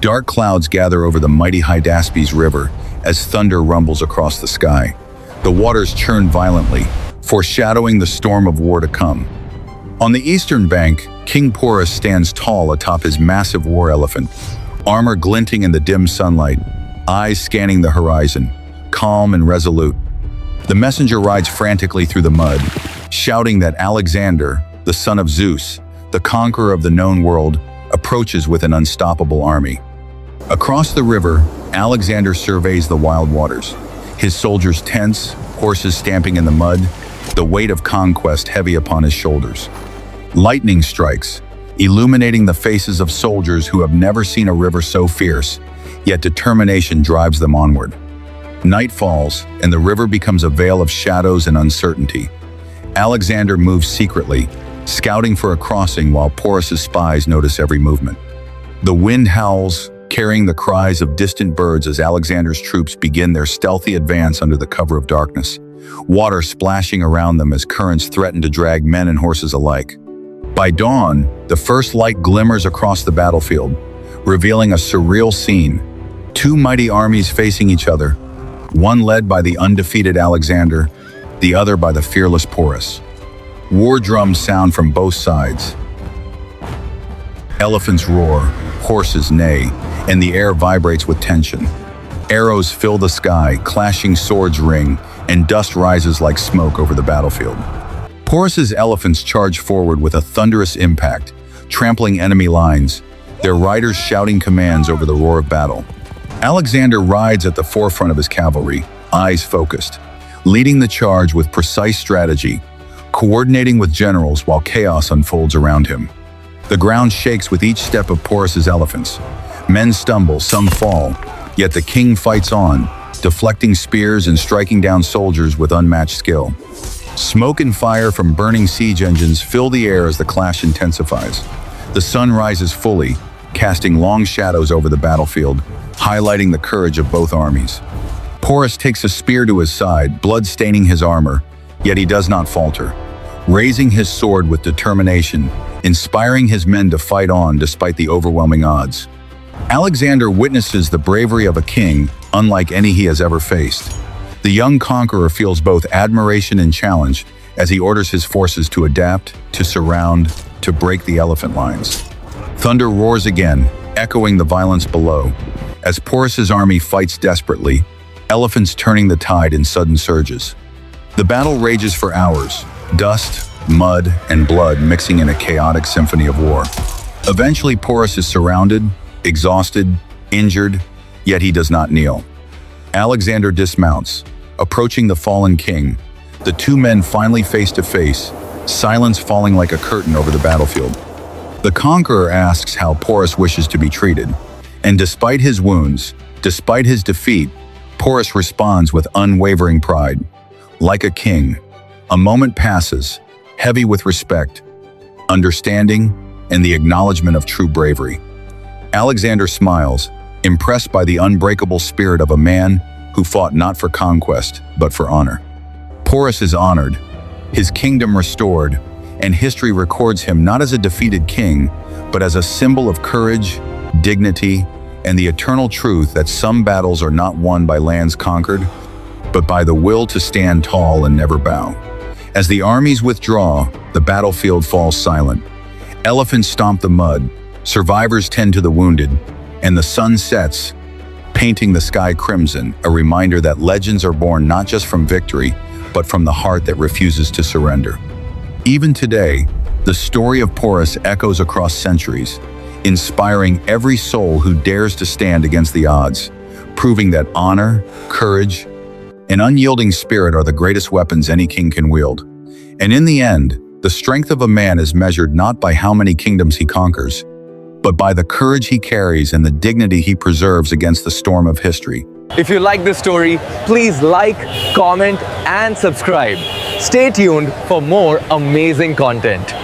Dark clouds gather over the mighty Hydaspes River as thunder rumbles across the sky. The waters churn violently, foreshadowing the storm of war to come. On the eastern bank, King Porus stands tall atop his massive war elephant, armor glinting in the dim sunlight, eyes scanning the horizon, calm and resolute. The messenger rides frantically through the mud, shouting that Alexander, the son of Zeus, the conqueror of the known world, approaches with an unstoppable army. Across the river, Alexander surveys the wild waters, his soldiers tense, horses stamping in the mud, the weight of conquest heavy upon his shoulders. Lightning strikes, illuminating the faces of soldiers who have never seen a river so fierce, yet determination drives them onward. Night falls, and the river becomes a veil of shadows and uncertainty. Alexander moves secretly, scouting for a crossing while Porus's spies notice every movement. The wind howls, carrying the cries of distant birds as Alexander's troops begin their stealthy advance under the cover of darkness, water splashing around them as currents threaten to drag men and horses alike. By dawn, the first light glimmers across the battlefield, revealing a surreal scene. Two mighty armies facing each other, one led by the undefeated Alexander, the other by the fearless Porus. War drums sound from both sides. Elephants roar, horses neigh, and the air vibrates with tension. Arrows fill the sky, clashing swords ring, and dust rises like smoke over the battlefield. Porus's elephants charge forward with a thunderous impact, trampling enemy lines, their riders shouting commands over the roar of battle. Alexander rides at the forefront of his cavalry, eyes focused, leading the charge with precise strategy, coordinating with generals while chaos unfolds around him. The ground shakes with each step of Porus's elephants. Men stumble, some fall, yet the king fights on, deflecting spears and striking down soldiers with unmatched skill. Smoke and fire from burning siege engines fill the air as the clash intensifies. The sun rises fully, casting long shadows over the battlefield, highlighting the courage of both armies. Porus takes a spear to his side, blood staining his armor, yet he does not falter, raising his sword with determination, inspiring his men to fight on despite the overwhelming odds. Alexander witnesses the bravery of a king unlike any he has ever faced. The young conqueror feels both admiration and challenge as he orders his forces to adapt, to surround, to break the elephant lines. Thunder roars again, echoing the violence below. As Porus's army fights desperately, elephants turning the tide in sudden surges. The battle rages for hours, dust, mud, and blood mixing in a chaotic symphony of war. Eventually, Porus is surrounded, exhausted, injured, yet he does not kneel. Alexander dismounts, approaching the fallen king. The two men finally face to face, silence falling like a curtain over the battlefield. The conqueror asks how Porus wishes to be treated, and despite his wounds, despite his defeat, Porus responds with unwavering pride. Like a king, a moment passes, heavy with respect, understanding, and the acknowledgement of true bravery. Alexander smiles, impressed by the unbreakable spirit of a man who fought not for conquest, but for honor. Porus is honored, his kingdom restored, and history records him not as a defeated king, but as a symbol of courage, dignity, and the eternal truth that some battles are not won by lands conquered, but by the will to stand tall and never bow. As the armies withdraw, the battlefield falls silent. Elephants stomp the mud, survivors tend to the wounded, and the sun sets, painting the sky crimson, a reminder that legends are born not just from victory, but from the heart that refuses to surrender. Even today, the story of Porus echoes across centuries, inspiring every soul who dares to stand against the odds, proving that honor, courage, and unyielding spirit are the greatest weapons any king can wield. And in the end, the strength of a man is measured not by how many kingdoms he conquers, but by the courage he carries and the dignity he preserves against the storm of history. If you like this story, please like, comment, and subscribe. Stay tuned for more amazing content.